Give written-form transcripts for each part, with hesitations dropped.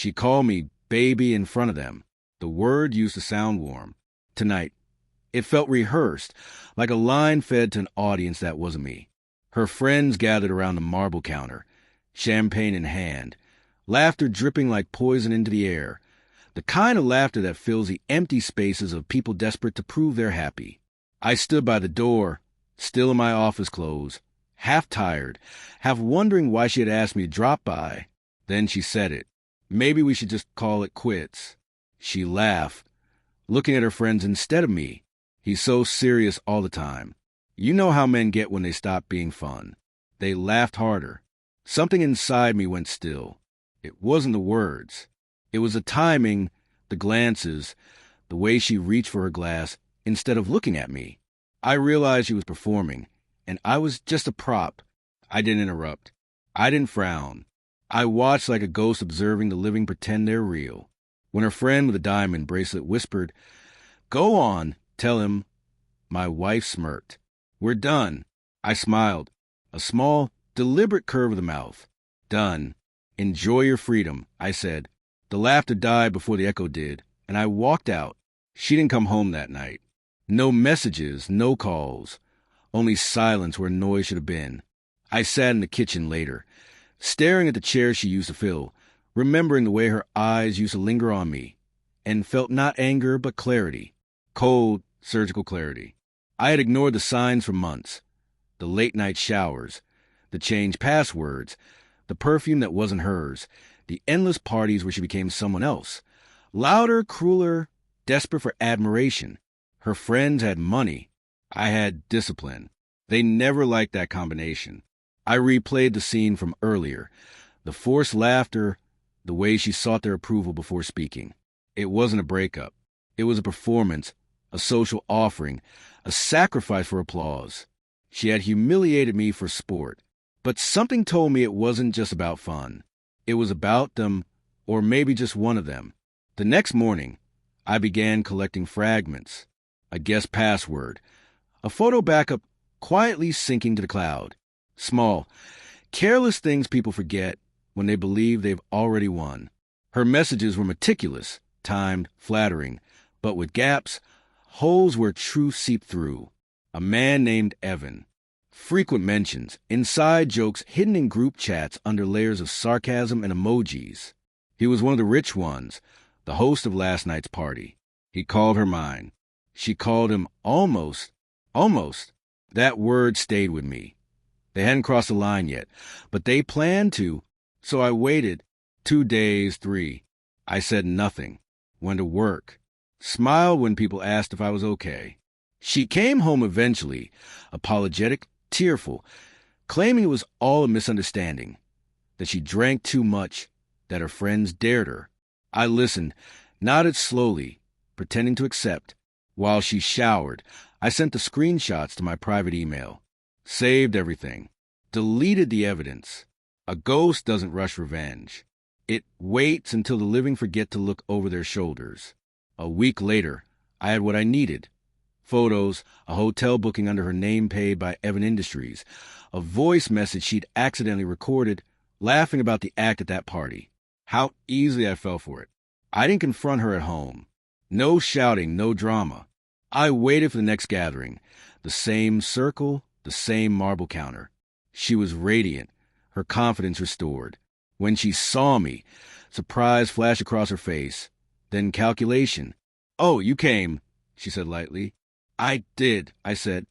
She called me baby in front of them. The word used to sound warm. Tonight, it felt rehearsed, like a line fed to an audience that wasn't me. Her friends gathered around the marble counter, champagne in hand, laughter dripping like poison into the air, the kind of laughter that fills the empty spaces of people desperate to prove they're happy. I stood by the door, still in my office clothes, half tired, half wondering why she had asked me to drop by. Then she said it. Maybe we should just call it quits. She laughed, looking at her friends instead of me. He's so serious all the time. You know how men get when they stop being fun. They laughed harder. Something inside me went still. It wasn't the words. It was the timing, the glances, the way she reached for her glass instead of looking at me. I realized she was performing, and I was just a prop. I didn't interrupt. I didn't frown. I watched like a ghost observing the living pretend they're real. When her friend with a diamond bracelet whispered, "Go on, tell him," my wife smirked. "We're done." I smiled. A small, deliberate curve of the mouth. "Done. Enjoy your freedom," I said. The laughter died before the echo did, and I walked out. She didn't come home that night. No messages, no calls. Only silence where noise should have been. I sat in the kitchen later, staring at the chair she used to fill, remembering the way her eyes used to linger on me, and felt not anger but clarity. Cold, surgical clarity. I had ignored the signs for months. The late-night showers, the changed passwords, the perfume that wasn't hers, the endless parties where she became someone else. Louder, crueler, desperate for admiration. Her friends had money. I had discipline. They never liked that combination. I replayed the scene from earlier. The forced laughter, the way she sought their approval before speaking. It wasn't a breakup. It was a performance, a social offering, a sacrifice for applause. She had humiliated me for sport. But something told me it wasn't just about fun. It was about them, or maybe just one of them. The next morning, I began collecting fragments. A guest password. A photo backup quietly sinking to the cloud. Small, careless things people forget when they believe they've already won. Her messages were meticulous, timed, flattering, but with gaps, holes where truth seeped through. A man named Evan. Frequent mentions, inside jokes hidden in group chats under layers of sarcasm and emojis. He was one of the rich ones, the host of last night's party. He called her mine. She called him almost. That word stayed with me. They hadn't crossed the line yet, but they planned to, so I waited. 2 days, 3. I said nothing. Went to work. Smiled when people asked if I was okay. She came home eventually, apologetic, tearful, claiming it was all a misunderstanding, that she drank too much, that her friends dared her. I listened, nodded slowly, pretending to accept. While she showered, I sent the screenshots to my private email. Saved everything. Deleted the evidence. A ghost doesn't rush revenge. It waits until the living forget to look over their shoulders. A week later, I had what I needed. Photos, a hotel booking under her name paid by Evan Industries, a voice message she'd accidentally recorded, laughing about the act at that party. How easily I fell for it. I didn't confront her at home. No shouting, no drama. I waited for the next gathering. The same circle, the same marble counter. She was radiant, her confidence restored. When she saw me, surprise flashed across her face. Then calculation. "Oh, you came," she said lightly. "I did," I said.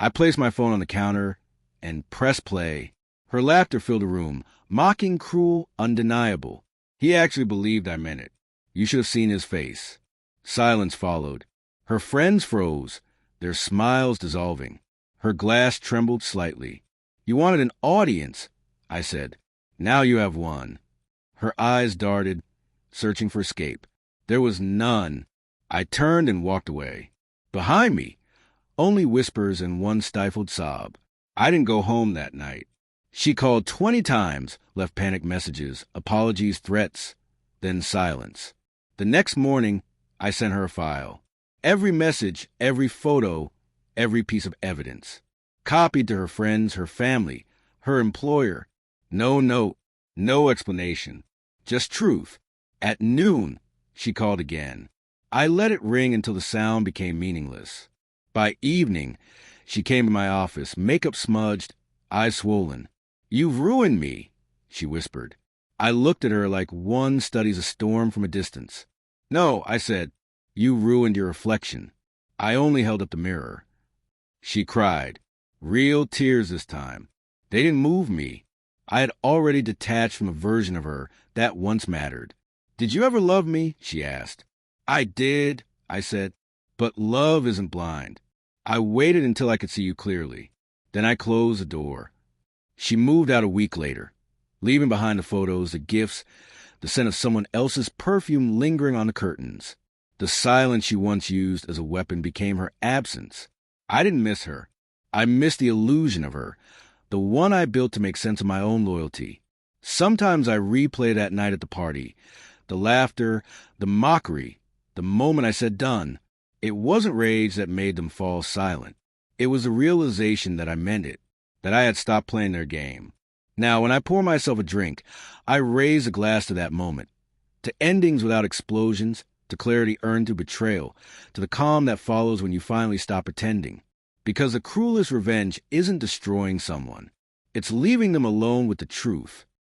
I placed my phone on the counter and pressed play. Her laughter filled the room, mocking, cruel, undeniable. He actually believed I meant it. You should have seen his face. Silence followed. Her friends froze, their smiles dissolving. Her glass trembled slightly. "You wanted an audience," I said. "Now you have one." Her eyes darted, searching for escape. There was none. I turned and walked away. Behind me, only whispers and one stifled sob. I didn't go home that night. She called 20 times, left panic messages, apologies, threats, then silence. The next morning, I sent her a file. Every message, every photo, every piece of evidence. Copied to her friends, her family, her employer. No note, no explanation. Just truth. At noon, she called again. I let it ring until the sound became meaningless. By evening, she came to my office, makeup smudged, eyes swollen. "You've ruined me," she whispered. I looked at her like one studies a storm from a distance. "No," I said. "You ruined your reflection." I only held up the mirror. She cried. Real tears this time. They didn't move me. I had already detached from a version of her that once mattered. "Did you ever love me?" she asked. "I did," I said. "But love isn't blind. I waited until I could see you clearly. Then I closed the door." She moved out a week later, leaving behind the photos, the gifts, the scent of someone else's perfume lingering on the curtains. The silence she once used as a weapon became her absence. I didn't miss her. I missed the illusion of her, the one I built to make sense of my own loyalty. Sometimes I replay that night at the party, the laughter, the mockery, the moment I said done. It wasn't rage that made them fall silent. It was the realization that I meant it, that I had stopped playing their game. Now, when I pour myself a drink, I raise a glass to that moment, to endings without explosions, to clarity earned through betrayal, to the calm that follows when you finally stop pretending. Because the cruelest revenge isn't destroying someone. It's leaving them alone with the truth.